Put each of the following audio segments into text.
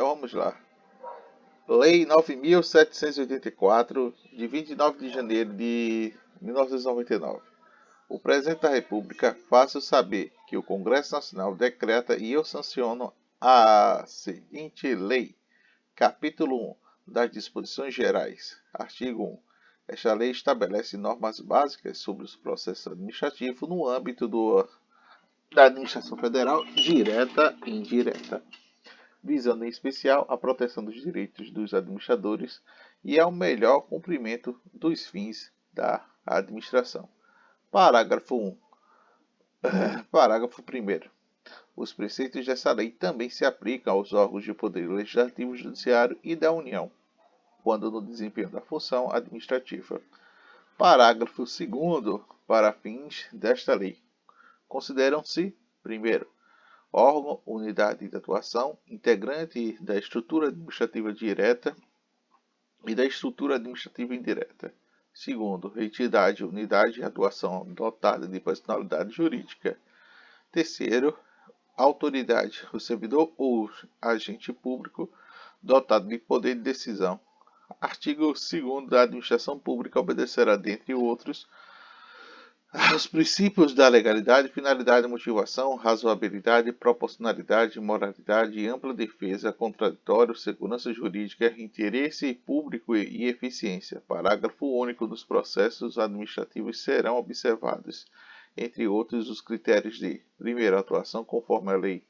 Então vamos lá. Lei 9.784, de 29 de janeiro de 1999. O Presidente da República faço saber que o Congresso Nacional decreta e eu sanciono a seguinte lei. Capítulo 1 das Disposições Gerais. Artigo 1. Esta lei estabelece normas básicas sobre os processos administrativos no âmbito da administração federal, direta e indireta, visando em especial a proteção dos direitos dos administradores e ao melhor cumprimento dos fins da administração. Parágrafo 1. Parágrafo 1º. Os preceitos dessa lei também se aplicam aos órgãos de poder legislativo, judiciário e da União, quando no desempenho da função administrativa. Parágrafo 2º. Para fins desta lei, consideram-se, primeiro, órgão, unidade de atuação, integrante da estrutura administrativa direta e da estrutura administrativa indireta. Segundo, entidade, unidade de atuação dotada de personalidade jurídica. Terceiro, autoridade, o servidor ou agente público dotado de poder de decisão. Artigo 2º da administração pública obedecerá, dentre outros, os princípios da legalidade, finalidade, motivação, razoabilidade, proporcionalidade, moralidade, ampla defesa, contraditório, segurança jurídica, interesse público e eficiência. Parágrafo único. Dos processos administrativos serão observados, entre outros, os critérios de: primeiro, atuação conforme a lei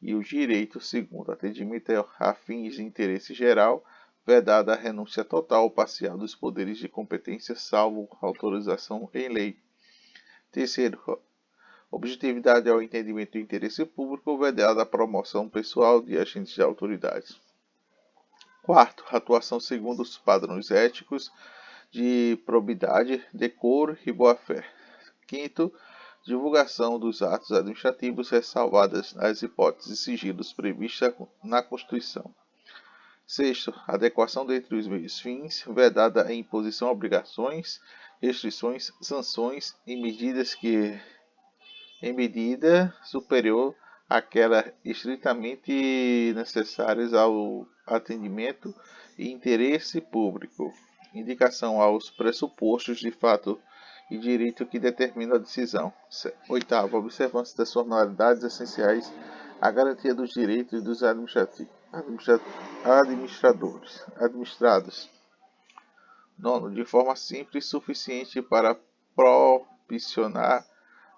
e o direito; segundo, atendimento a fins de interesse geral, vedada a renúncia total ou parcial dos poderes de competência, salvo autorização em lei; terceiro, objetividade ao entendimento do interesse público, vedada a promoção pessoal de agentes de autoridades; quarto, atuação segundo os padrões éticos de probidade, decoro e boa-fé; quinto, divulgação dos atos administrativos, ressalvadas as hipóteses de sigilos previstas na Constituição; sexto, adequação dentre os meios fins, vedada a imposição de obrigações, restrições, sanções e medidas em medida superior àquela estritamente necessárias ao atendimento e interesse público; indicação aos pressupostos de fato e direito que determinam a decisão. Oitavo, observância das formalidades essenciais à garantia dos direitos dos administrados. Nono, de forma simples e suficiente para proporcionar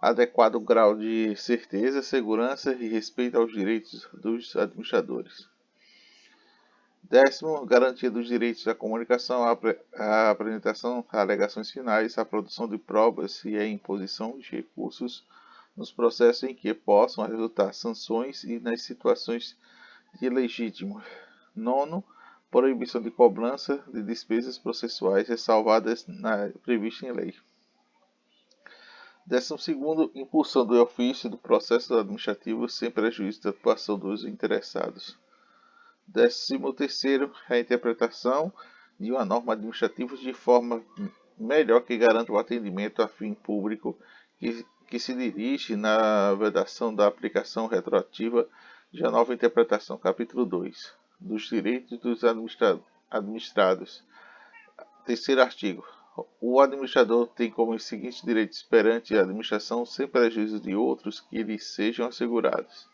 adequado grau de certeza, segurança e respeito aos direitos dos administradores. Décimo, garantia dos direitos à comunicação, à apresentação de alegações finais, à produção de provas e à imposição de recursos nos processos em que possam resultar sanções e nas situações de ilegítimo. Nono, proibição de cobrança de despesas processuais ressalvadas prevista em lei. 12º, impulsão do ofício do processo administrativo sem prejuízo da atuação dos interessados. 13º, a interpretação de uma norma administrativa de forma melhor que garanta o atendimento a fim público que se dirige na vedação da aplicação retroativa de uma nova interpretação. Capítulo 2. Dos direitos dos administrados. Terceiro artigo. O administrador tem como os seguintes direitos perante a administração, sem prejuízo de outros que lhes sejam assegurados.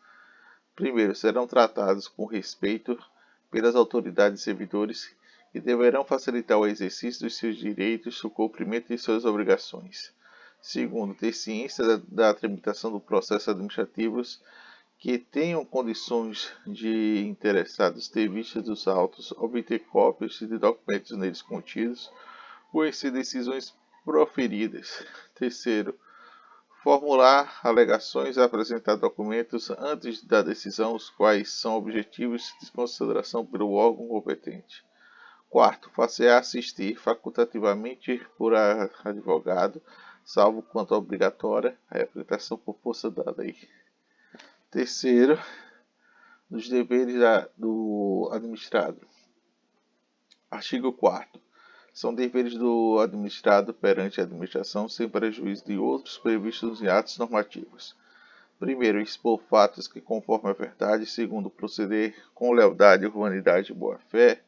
Primeiro, serão tratados com respeito pelas autoridades e servidores que deverão facilitar o exercício dos seus direitos, o cumprimento de suas obrigações. Segundo, ter ciência da tramitação do processo administrativo, que tenham condições de interessados ter vista dos autos, obter cópias de documentos neles contidos, conhecer decisões proferidas. Terceiro, formular alegações, apresentar documentos antes da decisão, os quais são objetivos de consideração pelo órgão competente. Quarto, fazer assistir facultativamente por advogado, salvo quanto obrigatória, a representação por força da lei. Terceiro, dos deveres do administrado. Artigo 4º. São deveres do administrado perante a administração, sem prejuízo de outros previstos em atos normativos. Primeiro, expor fatos que conformam a verdade. Segundo, proceder com lealdade, humanidade e boa-fé.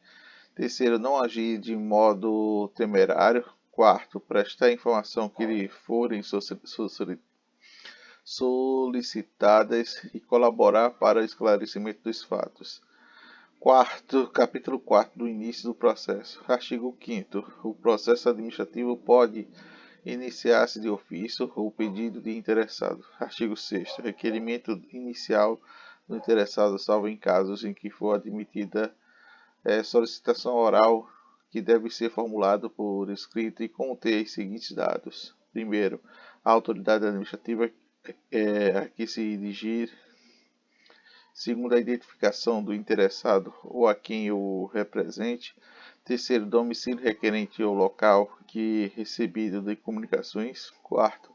Terceiro, não agir de modo temerário. Quarto, prestar informação que lhe forem solicitadas e colaborar para o esclarecimento dos fatos. Capítulo 4 do início do processo. Artigo 5º. O processo administrativo pode iniciar-se de ofício ou pedido de interessado. Artigo 6º. Requerimento inicial do interessado, salvo em casos em que for admitida solicitação oral, que deve ser formulado por escrito e conter os seguintes dados. Primeiro, a autoridade administrativa a que se dirigir. Segundo, a identificação do interessado ou a quem o represente. Terceiro, domicílio requerente ou local que recebido de comunicações. Quarto,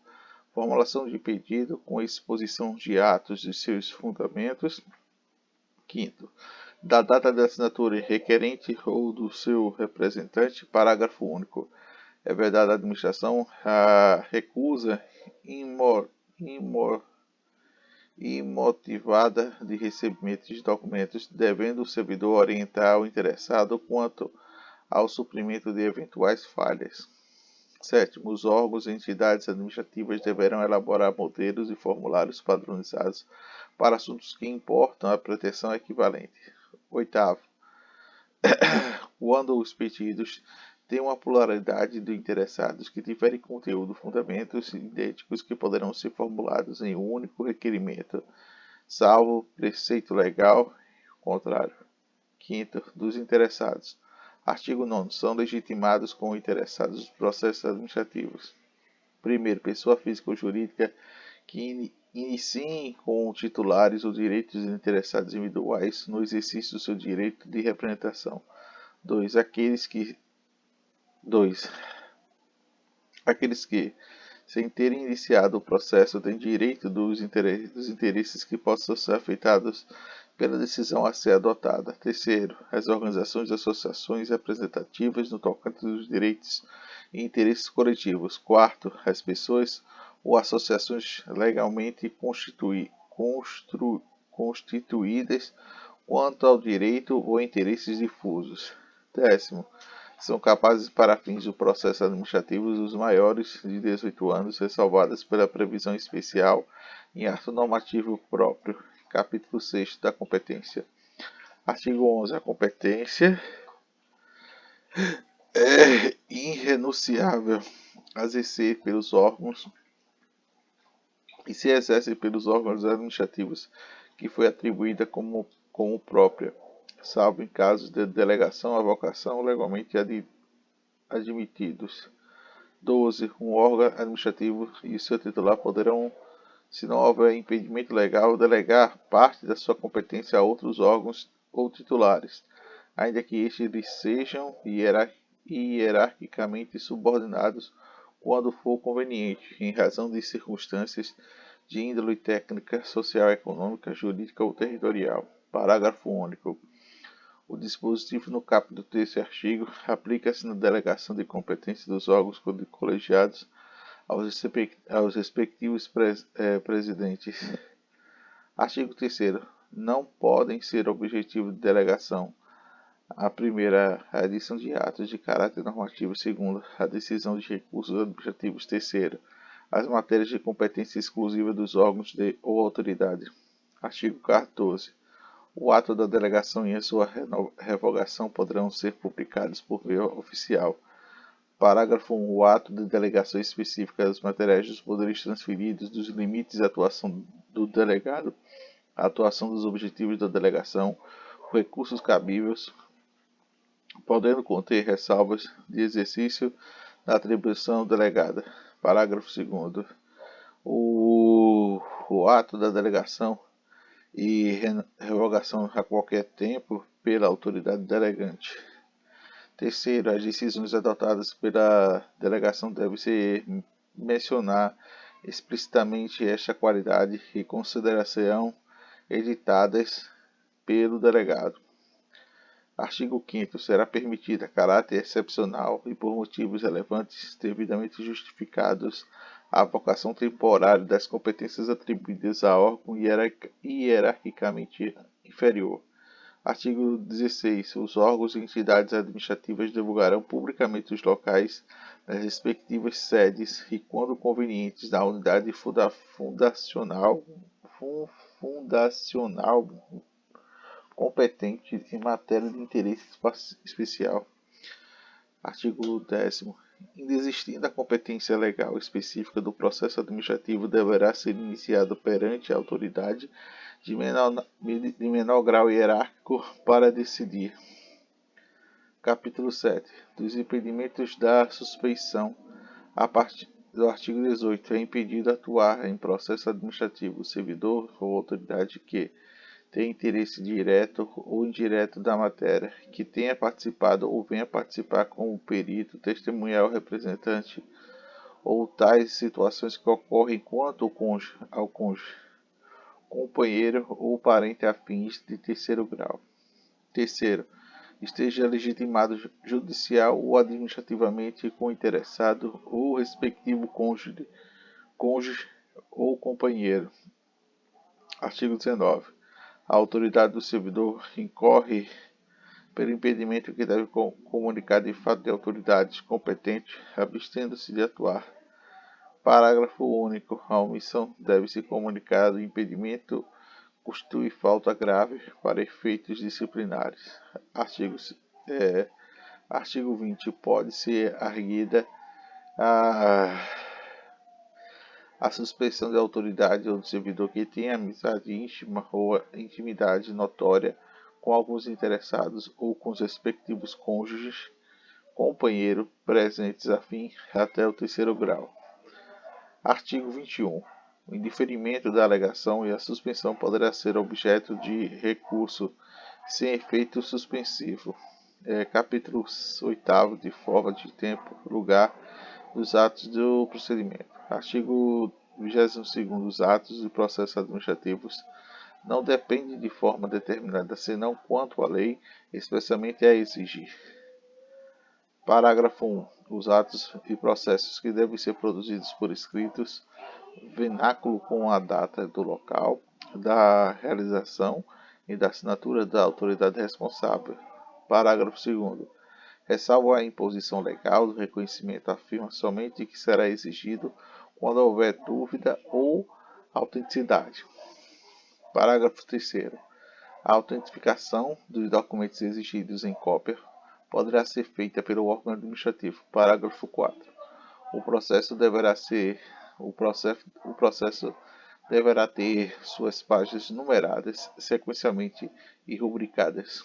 formulação de pedido com exposição de atos de seus fundamentos. Quinto, da data de assinatura requerente ou do seu representante. Parágrafo único. É vedada à administração a recusa imotivada de recebimento de documentos, devendo o servidor orientar o interessado quanto ao suprimento de eventuais falhas. Sétimo, os órgãos e entidades administrativas deverão elaborar modelos e formulários padronizados para assuntos que importam a proteção equivalente. Oitavo, quando os pedidos têm uma pluralidade de interessados que diferem conteúdo, fundamentos idênticos que poderão ser formulados em um único requerimento, salvo preceito legal contrário. Quinto, dos interessados. Artigo 9º. São legitimados como interessados dos processos administrativos. Primeiro, pessoa física ou jurídica que iniciem com titulares os direitos dos interessados individuais no exercício do seu direito de representação. 2. Aqueles que, sem terem iniciado o processo, têm direito dos interesses que possam ser afetados pela decisão a ser adotada. Terceiro, as organizações e associações representativas no tocante dos direitos e interesses coletivos. Quarto, as pessoas ou associações legalmente constituídas quanto ao direito ou interesses difusos. Décimo, são capazes para fins do processo administrativo os maiores de 18 anos, ressalvadas pela previsão especial em ato normativo próprio. Capítulo 6 da competência. Artigo 11. A competência é irrenunciável a exercer pelos órgãos e se exerce pelos órgãos administrativos que foi atribuída como própria, salvo em casos de delegação, avocação legalmente admitidos. 12. Um órgão administrativo e seu titular poderão, se não houver impedimento legal, delegar parte da sua competência a outros órgãos ou titulares, ainda que estes lhes sejam hierarquicamente subordinados quando for conveniente, em razão de circunstâncias de índole técnica, social, econômica, jurídica ou territorial. Parágrafo único. O dispositivo no capítulo 3º artigo aplica-se na delegação de competência dos órgãos colegiados aos respectivos presidentes. Artigo 3º. Não podem ser objetivo de delegação: a primeira, a edição de atos de caráter normativo; segundo, a decisão de recursos administrativos; terceiro, as matérias de competência exclusiva dos órgãos ou autoridade. Artigo 14. O ato da delegação e a sua revogação poderão ser publicados por via oficial. Parágrafo 1. O ato de delegação específica dos materiais dos poderes transferidos, dos limites de atuação do delegado, a atuação dos objetivos da delegação, recursos cabíveis, podendo conter ressalvas de exercício da atribuição delegada. Parágrafo 2º. O ato da delegação e revogação a qualquer tempo pela autoridade delegante. Terceiro, as decisões adotadas pela delegação devem mencionar explicitamente esta qualidade e consideração editadas pelo delegado. Artigo 5º. Será permitida, a caráter excepcional e por motivos relevantes devidamente justificados, a vocação temporária das competências atribuídas a órgão hierarquicamente inferior. Artigo 16. Os órgãos e entidades administrativas divulgarão publicamente os locais das respectivas sedes e, quando convenientes, da unidade fundacional competente em matéria de interesse especial. Artigo 10º. Inexistindo a competência legal específica do processo administrativo, deverá ser iniciado perante a autoridade de menor grau hierárquico para decidir. Capítulo 7. Dos impedimentos da suspeição. A partir do artigo 18, é impedido atuar em processo administrativo o servidor ou autoridade que tem interesse direto ou indireto da matéria, que tenha participado ou venha participar como perito, testemunhal, representante, ou tais situações que ocorrem quanto ao cônjuge, companheiro ou parente afins de terceiro grau. Terceiro, esteja legitimado judicial ou administrativamente com o interessado ou respectivo cônjuge ou companheiro. Artigo 19. A autoridade do servidor incorre pelo impedimento que deve comunicar de fato de autoridades competentes, abstendo-se de atuar. Parágrafo único. A omissão deve ser comunicada. O impedimento constitui falta grave para efeitos disciplinares. Artigo 20. Pode ser arguida a suspeição de autoridade ou do servidor que tenha amizade íntima ou intimidade notória com alguns interessados ou com os respectivos cônjuges, companheiro, presentes afim até o terceiro grau. Artigo 21. O indeferimento da alegação e a suspensão poderá ser objeto de recurso sem efeito suspensivo. Capítulo 8º. De forma, de tempo, lugar dos atos do procedimento. Artigo 22º. Os atos e processos administrativos não dependem de forma determinada, senão quanto a lei expressamente a exigir. Parágrafo 1. Os atos e processos que devem ser produzidos por escritos, vernáculo com a data do local, da realização e da assinatura da autoridade responsável. Parágrafo 2º. Ressalvo a imposição legal do reconhecimento, afirma somente que será exigido quando houver dúvida ou autenticidade. Parágrafo 3º. A autentificação dos documentos exigidos em cópia poderá ser feita pelo órgão administrativo. Parágrafo 4. O processo deverá ter suas páginas numeradas sequencialmente e rubricadas.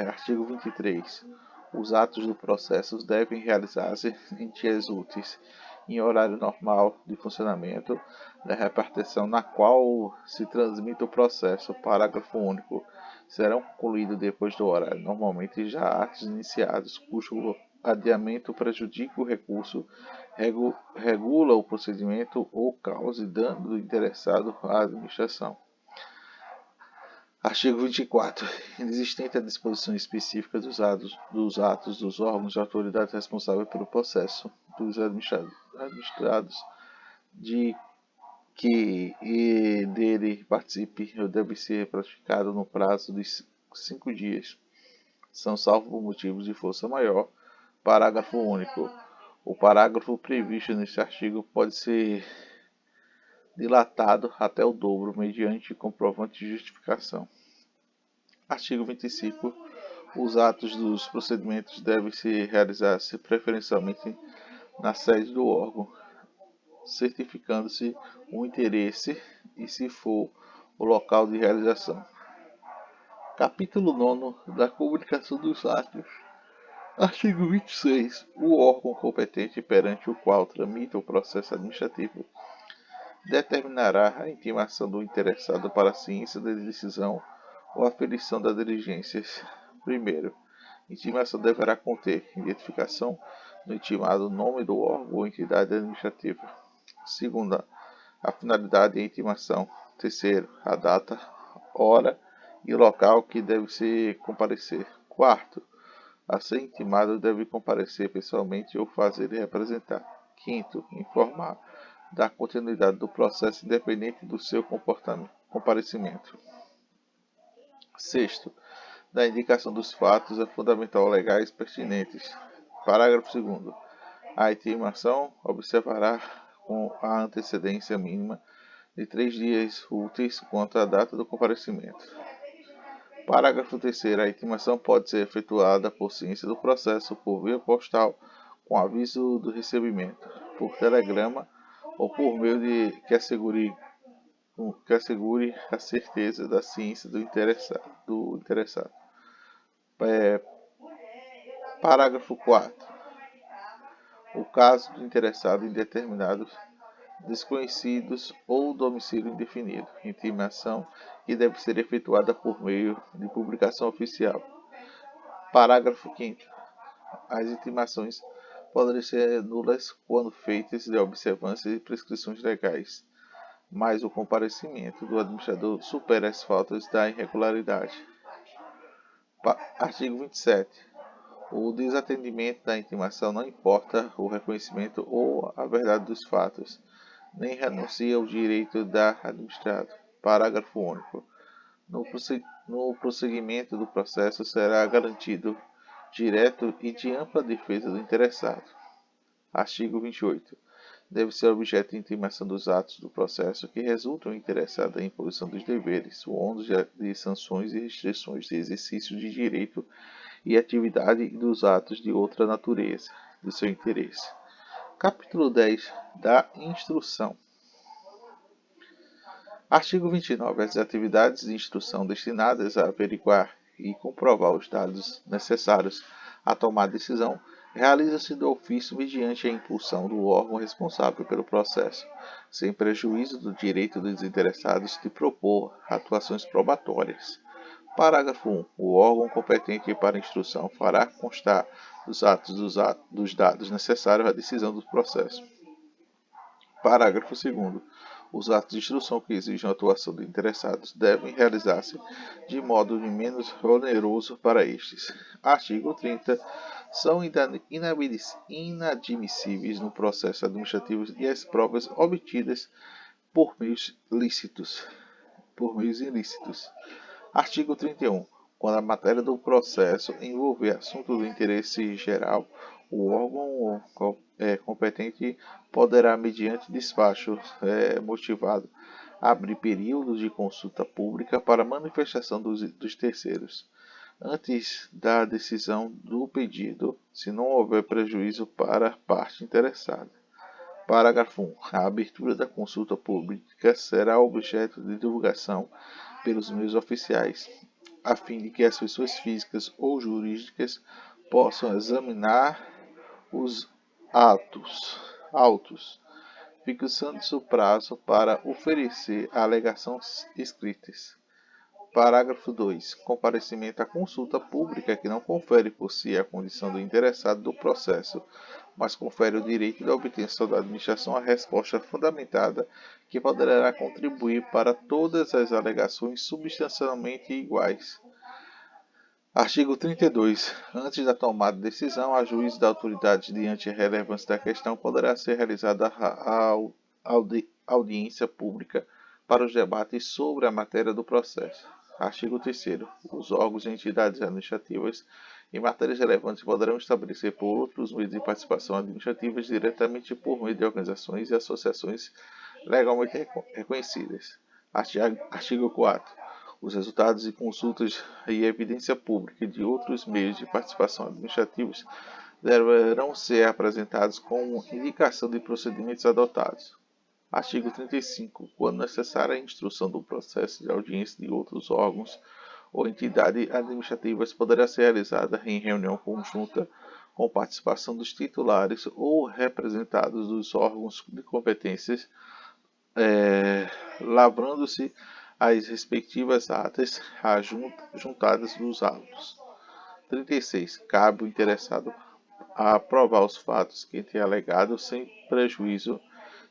Artigo 23. Os atos do processo devem realizar-se em dias úteis, em horário normal de funcionamento da repartição na qual se transmite o processo. Parágrafo único. Serão concluídos depois do horário, normalmente já atos iniciados, cujo adiamento prejudica o recurso, regula o procedimento ou cause dano do interessado à administração. Artigo 24. Inexistente a disposição específica dos atos dos órgãos de autoridade responsável pelo processo dos administrados de que dele participe ou deve ser praticado no prazo de 5 dias. São salvo por motivos de força maior. Parágrafo único. O parágrafo previsto neste artigo pode ser dilatado até o dobro mediante comprovante de justificação. Artigo 25. Os atos dos procedimentos devem se realizar-se preferencialmente na sede do órgão, certificando-se o interesse e, se for, o local de realização. Capítulo 9. Da comunicação dos atos. Artigo 26. O órgão competente perante o qual tramita o processo administrativo determinará a intimação do interessado para a ciência da decisão ou aferição das diligências. Primeiro, intimação deverá conter identificação do intimado, nome do órgão ou entidade administrativa. Segunda, a finalidade da intimação. Terceiro, a data, hora e local que deve se comparecer. Quarto, a ser intimado deve comparecer pessoalmente ou fazer representar. Quinto, informar da continuidade do processo independente do seu comparecimento. Sexto, da indicação dos fatos é fundamental legais pertinentes. Parágrafo 2º. A intimação observará com a antecedência mínima de 3 dias úteis quanto à data do comparecimento. Parágrafo 3º. A intimação pode ser efetuada por ciência do processo, por via postal, com aviso do recebimento, por telegrama ou por meio de que assegure a certeza da ciência do interessado. Parágrafo 4º. O caso do interessado em determinados desconhecidos ou domicílio indefinido. Intimação que deve ser efetuada por meio de publicação oficial. Parágrafo 5º. As intimações podem ser nulas quando feitas de observância de prescrições legais, mas o comparecimento do administrador supera as faltas da irregularidade. Artigo 27. O desatendimento da intimação não importa o reconhecimento ou a verdade dos fatos, nem renuncia ao direito da administrado. Parágrafo único. No prosseguimento do processo será garantido direto e de ampla defesa do interessado. Artigo 28. Deve ser objeto de intimação dos atos do processo que resultam em interessado da imposição dos deveres, onde de sanções e restrições de exercício de direito e atividade e dos atos de outra natureza, de seu interesse. Capítulo 10 da Instrução. Artigo 29. As atividades de instrução destinadas a averiguar e comprovar os dados necessários a tomar decisão realiza-se do ofício mediante a impulsão do órgão responsável pelo processo, sem prejuízo do direito dos interessados de propor atuações probatórias. Parágrafo 1. O órgão competente para a instrução fará constar dos dados necessários à decisão do processo. Parágrafo 2º. Os atos de instrução que exigem a atuação de interessados devem realizar-se de modo menos oneroso para estes. Artigo 30. São inadmissíveis no processo administrativo e as provas obtidas por meios ilícitos. Artigo 31. Quando a matéria do processo envolver assunto do interesse geral, o órgão competente poderá, mediante despacho motivado, abrir períodos de consulta pública para manifestação dos terceiros, antes da decisão do pedido, se não houver prejuízo para a parte interessada. Parágrafo 1. A abertura da consulta pública será objeto de divulgação pelos meios oficiais, a fim de que as pessoas físicas ou jurídicas possam examinar os autos, fixando-se o prazo para oferecer alegações escritas. Parágrafo 2. Comparecimento à consulta pública que não confere por si a condição do interessado do processo, mas confere o direito da obtenção da administração à resposta fundamentada que poderá contribuir para todas as alegações substancialmente iguais. Artigo 32. Antes da tomada de decisão, a juízo da autoridade, diante a relevância da questão, poderá ser realizada a audiência pública para os debates sobre a matéria do processo. Artigo 3º. Os órgãos e entidades administrativas em matérias relevantes poderão estabelecer por outros meios de participação administrativa diretamente por meio de organizações e associações legalmente reconhecidas. Artigo 4. Os resultados de consultas e evidência pública de outros meios de participação administrativos deverão ser apresentados como indicação de procedimentos adotados. Artigo 35. Quando necessária a instrução do processo de audiência de outros órgãos ou entidades administrativas, poderá ser realizada em reunião conjunta com participação dos titulares ou representados dos órgãos de competências, lavrando-se as respectivas atas juntadas dos autos. 36. Cabe ao interessado a provar os fatos que tem alegado sem prejuízo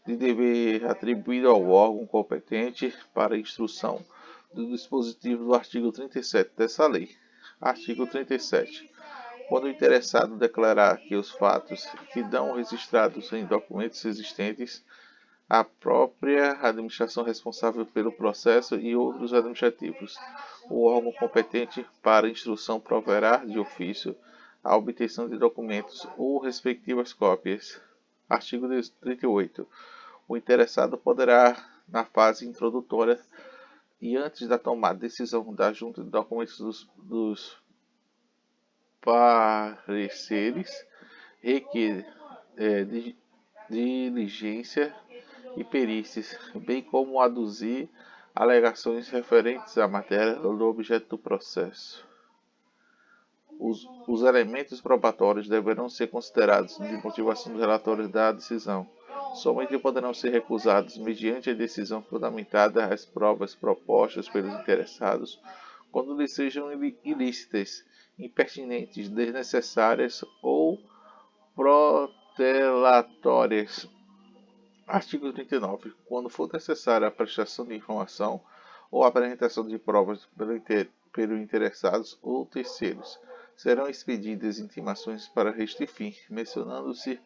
de dever atribuído ao órgão competente para a instrução do dispositivo do artigo 37 dessa lei. Artigo 37. Quando o interessado declarar que os fatos que dão registrados em documentos existentes, a própria administração responsável pelo processo e outros administrativos, o órgão competente para instrução proverá de ofício a obtenção de documentos ou respectivas cópias. Artigo 38. O interessado poderá, na fase introdutória e antes da tomada de decisão da Junta de Documentos dos pareceres, requer diligência e perícias, bem como aduzir alegações referentes à matéria do objeto do processo. Os elementos probatórios deverão ser considerados de motivação dos relatórios da decisão. Somente poderão ser recusados, mediante a decisão fundamentada, as provas propostas pelos interessados, quando lhes sejam ilícitas, impertinentes, desnecessárias ou protelatórias. Artigo 39. Quando for necessária a prestação de informação ou a apresentação de provas pelo interessados ou terceiros, serão expedidas intimações para este fim, mencionando-se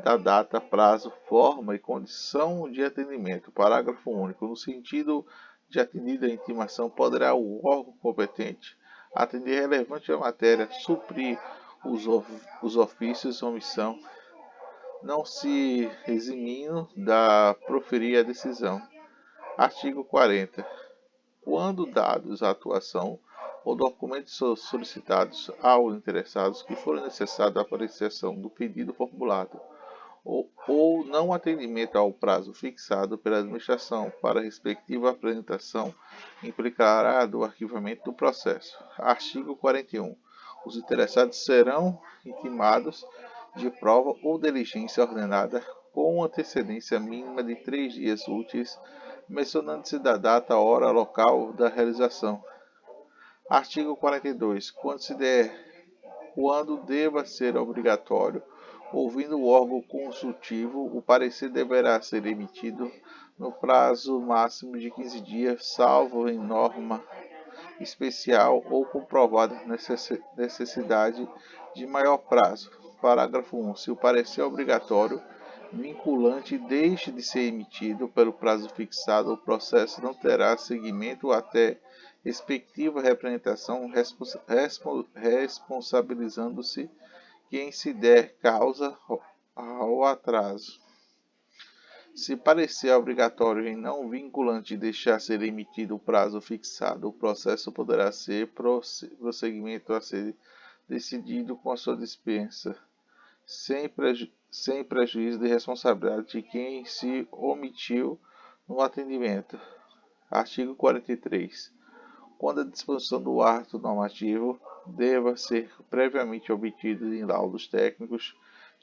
da data, prazo, forma e condição de atendimento. Parágrafo único. No sentido de atendida a intimação, poderá o órgão competente atender relevante à matéria, suprir os ofícios, omissão, não se eximindo da proferir a decisão. Artigo 40. Quando dados à atuação ou documentos solicitados aos interessados que forem necessários à apreciação do pedido formulado, ou não atendimento ao prazo fixado pela administração para a respectiva apresentação, implicará do arquivamento do processo. Artigo 41. Os interessados serão intimados de prova ou diligência ordenada com antecedência mínima de 3 dias úteis, mencionando-se da data, hora, local da realização. Artigo 42. Quando deva ser obrigatório, ouvindo o órgão consultivo, o parecer deverá ser emitido no prazo máximo de 15 dias, salvo em norma especial ou comprovada necessidade de maior prazo. Parágrafo 1. Se o parecer obrigatório vinculante deixe de ser emitido pelo prazo fixado, o processo não terá seguimento até respectiva representação, responsabilizando-se quem se der causa ao atraso. Se parecer obrigatório e não vinculante deixar ser emitido o prazo fixado, o processo poderá ser prosseguimento a ser decidido com a sua dispensa, sem prejuízo de responsabilidade de quem se omitiu no atendimento. Artigo 43. Quando a disposição do ato normativo deva ser previamente obtido em laudos técnicos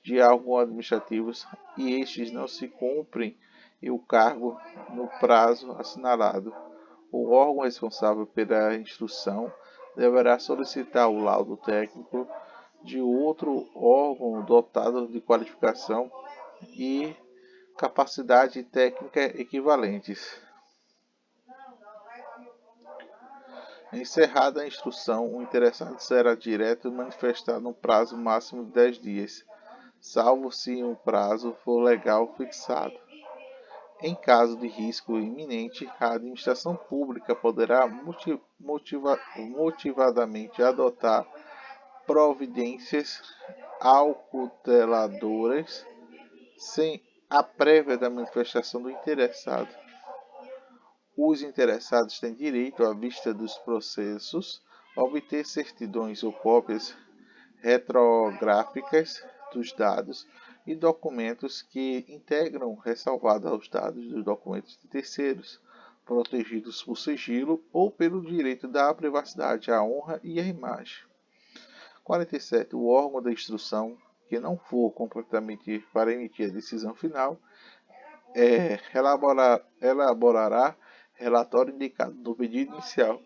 de órgãos administrativos e estes não se cumprem e o cargo no prazo assinalado, o órgão responsável pela instrução deverá solicitar o laudo técnico de outro órgão dotado de qualificação e capacidade técnica equivalentes. Encerrada a instrução, o interessado será direto manifestar no prazo máximo de 10 dias, salvo se um prazo for legal fixado. Em caso de risco iminente, a administração pública poderá motivadamente adotar providências acauteladoras sem a prévia da manifestação do interessado. Os interessados têm direito, à vista dos processos, a obter certidões ou cópias retrográficas dos dados e documentos que integram ressalvados aos dados dos documentos de terceiros, protegidos por sigilo ou pelo direito da privacidade, à honra e à imagem. 47. O órgão da instrução, que não for completamente para emitir a decisão final, elaborará relatório indicado no pedido inicial,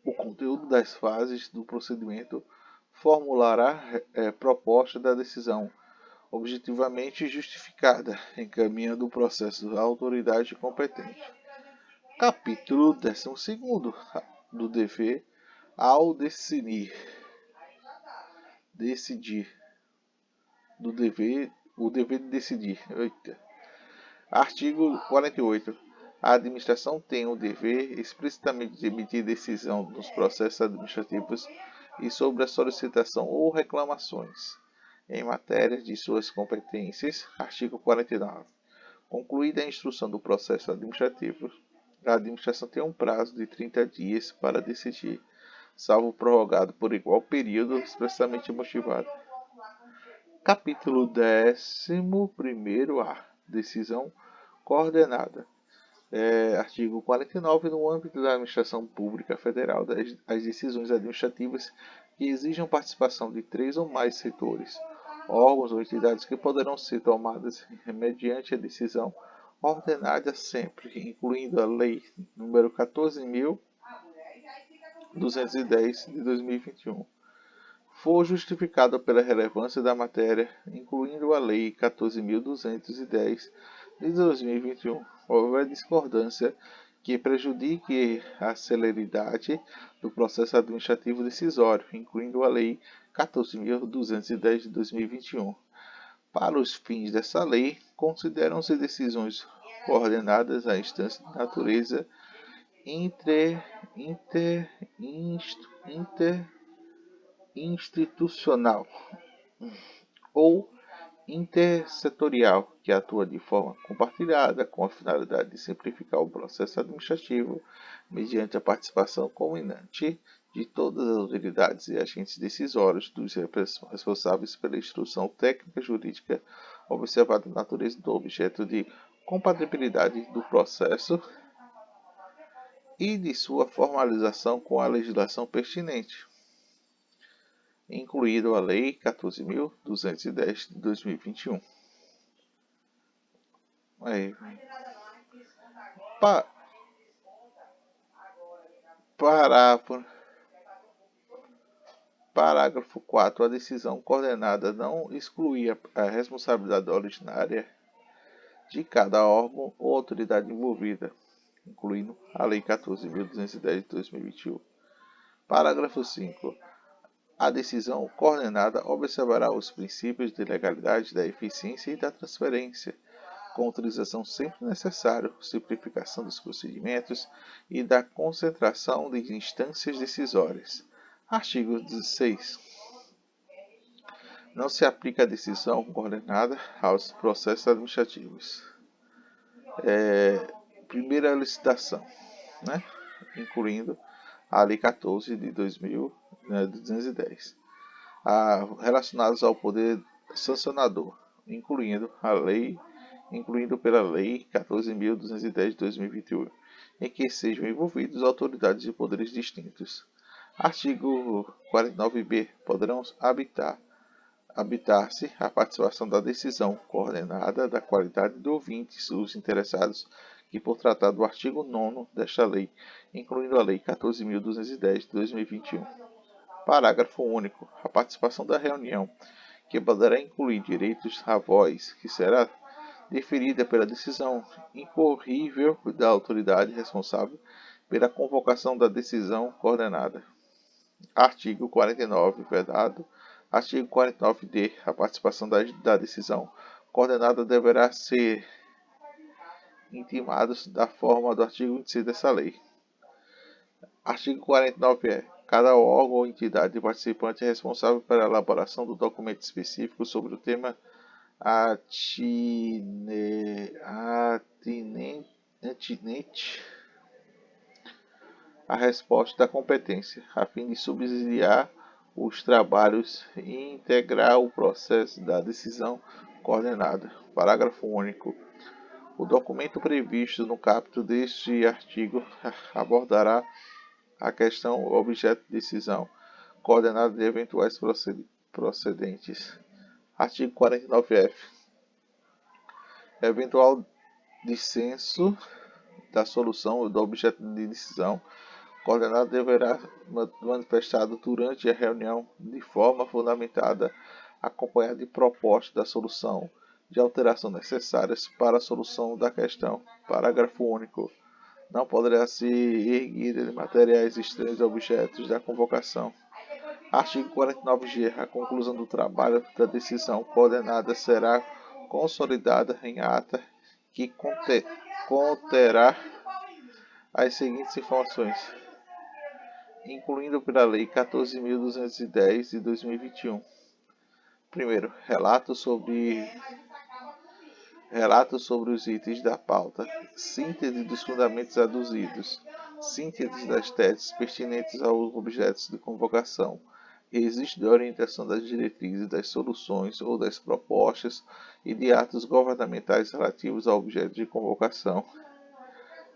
o conteúdo das fases do procedimento, formulará proposta da decisão objetivamente justificada, encaminhando o processo à autoridade competente. Capítulo 12 do dever ao decidir. decidir, o dever de decidir. Eita. Artigo 48. A administração tem o dever explicitamente de emitir decisão nos processos administrativos e sobre a solicitação ou reclamações em matéria de suas competências. Artigo 49. Concluída a instrução do processo administrativo, a administração tem um prazo de 30 dias para decidir, salvo prorrogado por igual período expressamente motivado. Capítulo 11º-A. Decisão coordenada. Artigo 49. No âmbito da administração pública federal, as decisões administrativas que exijam participação de 3 ou mais setores, órgãos ou entidades que poderão ser tomadas mediante a decisão ordenada sempre, incluindo a Lei nº 14.210 de 2021, for justificada pela relevância da matéria, incluindo a Lei 14.210 de 2021, houver discordância que prejudique a celeridade do processo administrativo decisório, incluindo a Lei 14.210 de 2021. Para os fins dessa lei, consideram-se decisões coordenadas a instância de natureza interinstitucional ou intersetorial, que atua de forma compartilhada com a finalidade de simplificar o processo administrativo mediante a participação culminante de todas as autoridades e agentes decisórios dos responsáveis pela instrução técnica jurídica, observada a natureza do objeto de compatibilidade do processo e de sua formalização com a legislação pertinente, incluído a Lei 14.210 de 2021. Parágrafo 4. A decisão coordenada não exclui a responsabilidade originária de cada órgão ou autoridade envolvida, incluindo a Lei 14.210 de 2021. Parágrafo 5. A decisão coordenada observará os princípios de legalidade, da eficiência e da transparência, com utilização sempre necessária, simplificação dos procedimentos e da concentração de instâncias decisórias. Artigo 16. Não se aplica a decisão coordenada aos processos administrativos. Primeira licitação, incluindo a Lei 14 de 210, relacionados ao poder sancionador, incluindo pela Lei 14.210 de 2021, em que sejam envolvidos autoridades e poderes distintos. Artigo 49b. Poderão habitar-se a participação da decisão coordenada da qualidade de ouvintes os interessados que por tratar do artigo 9º desta lei, incluindo a Lei 14.210 de 2021. Parágrafo único. A participação da reunião, que poderá incluir direitos à voz, que será deferida pela decisão incorrível da autoridade responsável pela convocação da decisão coordenada. Artigo 49, vedado. Artigo 49d. A participação da decisão coordenada deverá ser intimados da forma do artigo 26 dessa lei. Artigo 49e. Cada órgão ou entidade participante é responsável pela elaboração do documento específico sobre o tema atinente à resposta da competência, a fim de subsidiar os trabalhos e integrar o processo da decisão coordenada. Parágrafo único. O documento previsto no caput deste artigo abordará a questão objeto de decisão coordenada de eventuais procedentes. Artigo 49f. Eventual dissenso da solução do objeto de decisão coordenada deverá manifestado durante a reunião de forma fundamentada, acompanhada de proposta da solução de alteração necessárias para a solução da questão. Parágrafo único. Não poderá se erguir de materiais estranhos objetos da convocação, Artigo 49-G. A conclusão do trabalho da decisão coordenada será consolidada em ata que conterá as seguintes informações, incluindo pela Lei 14.210 de 2021. Primeiro, relato sobre os itens da pauta, síntese dos fundamentos aduzidos, síntese das teses pertinentes aos objetos de convocação, registro de orientação das diretrizes, das soluções ou das propostas e de atos governamentais relativos ao objeto de convocação,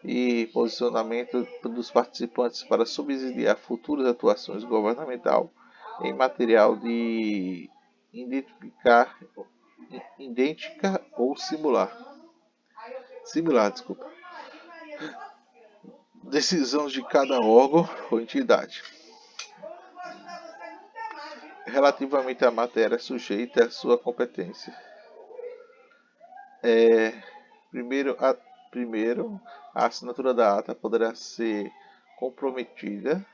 e posicionamento dos participantes para subsidiar futuras atuações governamentais em material de idêntica ou similar. Decisão de cada órgão ou entidade relativamente à matéria sujeita à sua competência. Primeiro, a assinatura da ata poderá ser comprometida,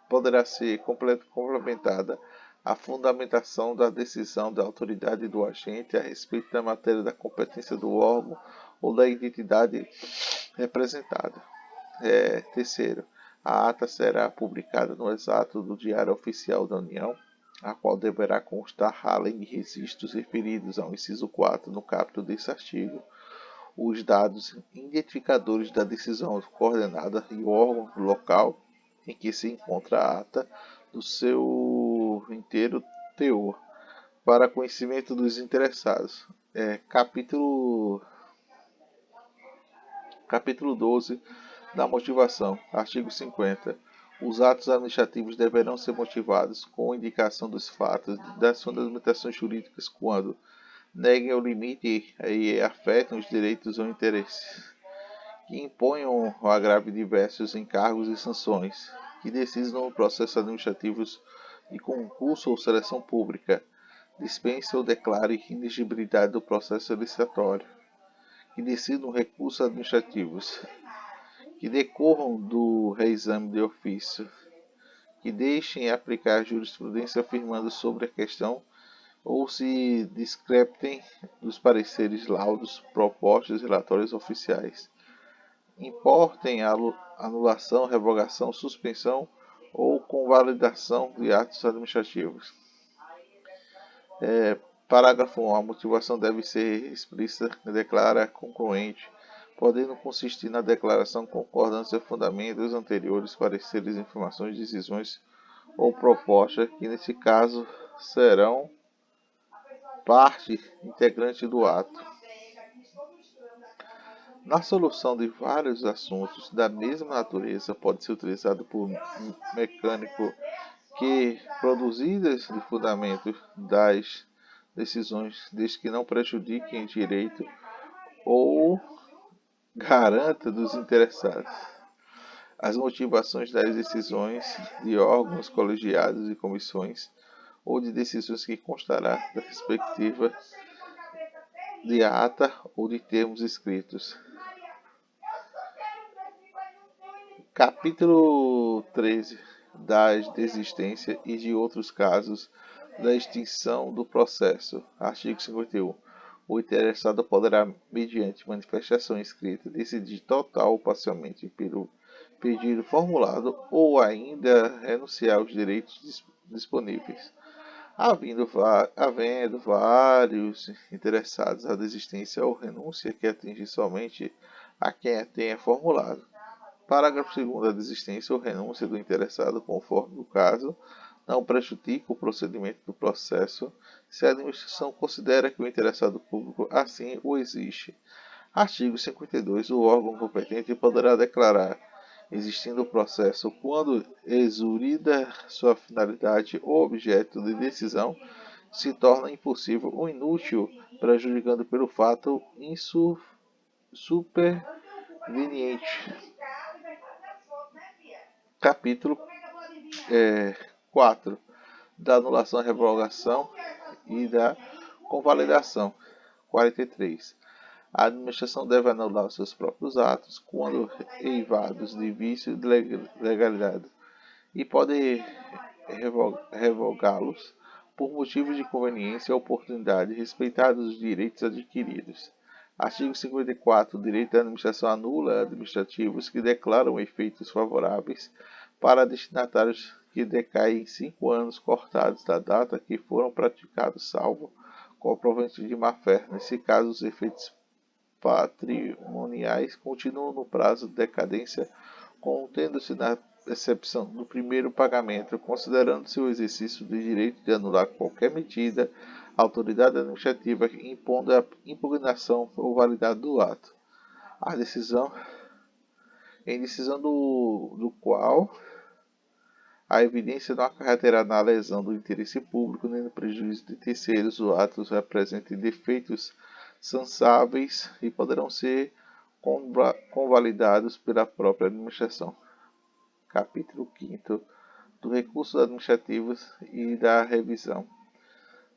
poderá ser complementada a fundamentação da decisão da autoridade do agente a respeito da matéria da competência do órgão ou da entidade representada. Terceiro, a ata será publicada no exato do Diário Oficial da União, a qual deverá constar, além de registros referidos ao inciso 4 no caput desse artigo, os dados identificadores da decisão coordenada e o órgão local em que se encontra a ata do seu inteiro teor, para conhecimento dos interessados. Capítulo 12 da motivação. Artigo 50. Os atos administrativos deverão ser motivados com indicação dos fatos das fundamentações jurídicas quando neguem o limite e afetem os direitos ou interesses, que imponham o agravo de diversos encargos e sanções, que decidam processos administrativos de concurso ou seleção pública, dispense ou declare inexigibilidade do processo licitatório, que decidam recursos administrativos, que decorram do reexame de ofício, que deixem aplicar jurisprudência afirmando sobre a questão ou se discrepem dos pareceres, laudos, propostas e relatórios oficiais, importem a anulação, revogação, suspensão ou convalidação de atos administrativos. Parágrafo 1. A motivação deve ser explícita, declara, concluente, podendo consistir na declaração, concordância, fundamentos anteriores, pareceres, informações, decisões ou propostas, que nesse caso serão parte integrante do ato. Na solução de vários assuntos da mesma natureza, pode ser utilizado por mecânico que produzidas de fundamento das decisões, desde que não prejudiquem direito ou garanta dos interessados. As motivações das decisões de órgãos colegiados e comissões ou de decisões que constará da respectiva de ata ou de termos escritos. Capítulo 13 das desistência e de outros casos da extinção do processo. Artigo 51. O interessado poderá, mediante manifestação escrita, decidir total ou parcialmente pelo pedido formulado ou ainda renunciar aos direitos disponíveis. Havendo vários interessados, a desistência ou renúncia que atinge somente a quem a tenha formulado. Parágrafo 2º. A desistência ou renúncia do interessado, conforme o caso, não prejudica o procedimento do processo, se a administração considera que o interessado público assim o exige. Artigo 52. O órgão competente poderá declarar, existindo o processo, quando exaurida sua finalidade ou objeto de decisão, se torna impossível ou inútil, prejudicando pelo fato superveniente. Capítulo 4. Da anulação, revogação e da convalidação. 43. A administração deve anular os seus próprios atos quando eivados de vício de legalidade, e pode revogá-los por motivos de conveniência ou oportunidade, respeitados os direitos adquiridos. Artigo 54. O direito da administração anula administrativos que declaram efeitos favoráveis para destinatários que decaem em 5 anos cortados da data que foram praticados, salvo comprovante de má-fé. Nesse caso, os efeitos patrimoniais continuam no prazo de decadência, contendo-se na exceção do primeiro pagamento, considerando-se o exercício do direito de anular qualquer medida, a autoridade administrativa impondo a impugnação ou validade do ato. A decisão, em decisão do qual a evidência não acarreterá na lesão do interesse público nem no prejuízo de terceiros, os atos representem defeitos sansáveis e poderão ser convalidados pela própria administração. Capítulo 5º do recursos administrativos e da revisão.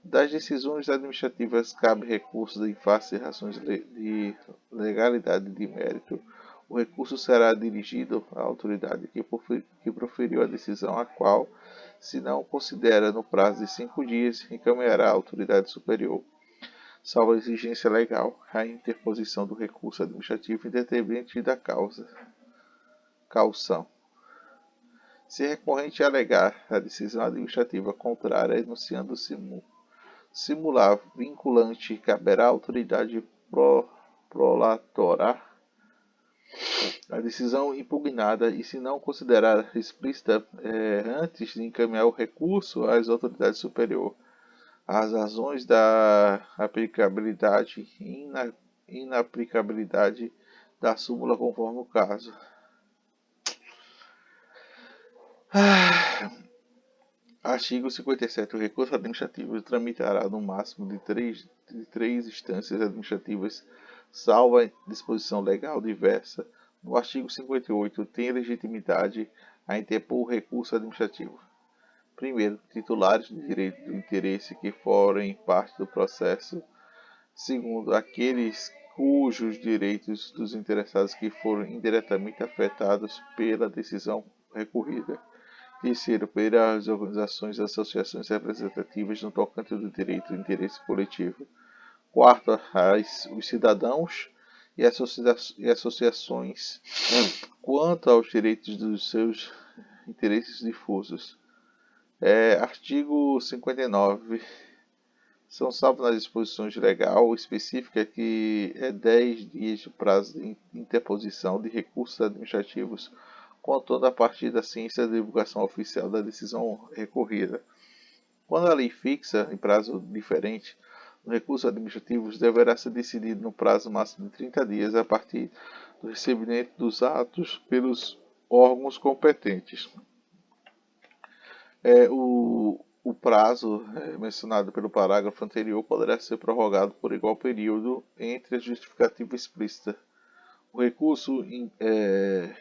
Das decisões administrativas cabe recurso em face de razões de legalidade e de mérito. O recurso será dirigido à autoridade que proferiu a decisão, a qual, se não considera no prazo de 5 dias, encaminhará à autoridade superior, salvo a exigência legal, a interposição do recurso administrativo independente da caução. Se recorrente alegar a decisão administrativa contrária, enunciando simular vinculante, caberá à autoridade prolatora a decisão impugnada e, se não considerar explícita antes de encaminhar o recurso às autoridades superiores, as razões da aplicabilidade e inaplicabilidade da súmula conforme o caso. Artigo 57. O recurso administrativo tramitará no máximo de três instâncias administrativas, salvo a disposição legal diversa. No artigo 58, tem legitimidade a interpor o recurso administrativo. Primeiro, titulares de direito do interesse que forem parte do processo. Segundo, aqueles cujos direitos dos interessados que foram indiretamente afetados pela decisão recorrida. Terceiro, pelas organizações e associações representativas no tocante do direito do interesse coletivo. Quarto, os cidadãos e associações quanto aos direitos dos seus interesses difusos. Artigo 59. São salvos nas disposições legal específica que é 10 dias de prazo de interposição de recursos administrativos, contando a partir da ciência da divulgação oficial da decisão recorrida. Quando a lei fixa em prazo diferente, os recursos administrativos deverá ser decidido no prazo máximo de 30 dias a partir do recebimento dos atos pelos órgãos competentes. O prazo mencionado pelo parágrafo anterior poderá ser prorrogado por igual período entre a justificativa explícita. O recurso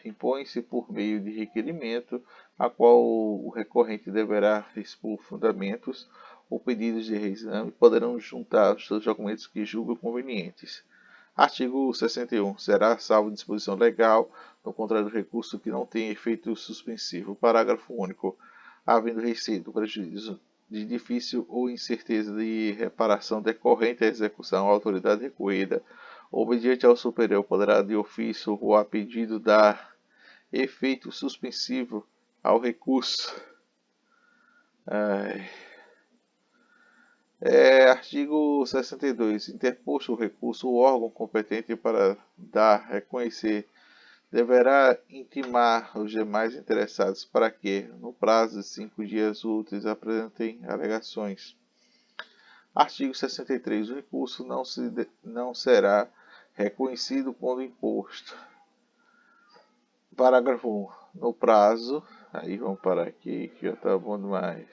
impõe-se por meio de requerimento, a qual o recorrente deverá expor fundamentos ou pedidos de reexame e poderão juntar os seus documentos que julgam convenientes. Artigo 61. Será salvo disposição legal, no contrário do recurso que não tenha efeito suspensivo. Parágrafo único. Havendo receio do prejuízo de difícil ou incerteza de reparação decorrente da execução, a autoridade recorrida, obediente ao superior, poderá de ofício ou a pedido dar efeito suspensivo ao recurso. Artigo 62. Interposto o recurso, o órgão competente para reconhecer deverá intimar os demais interessados para que, no prazo de 5 dias úteis, apresentem alegações. Artigo 63. O recurso não será reconhecido quando imposto. Parágrafo 1. No prazo, aí vamos parar aqui que já está bom demais.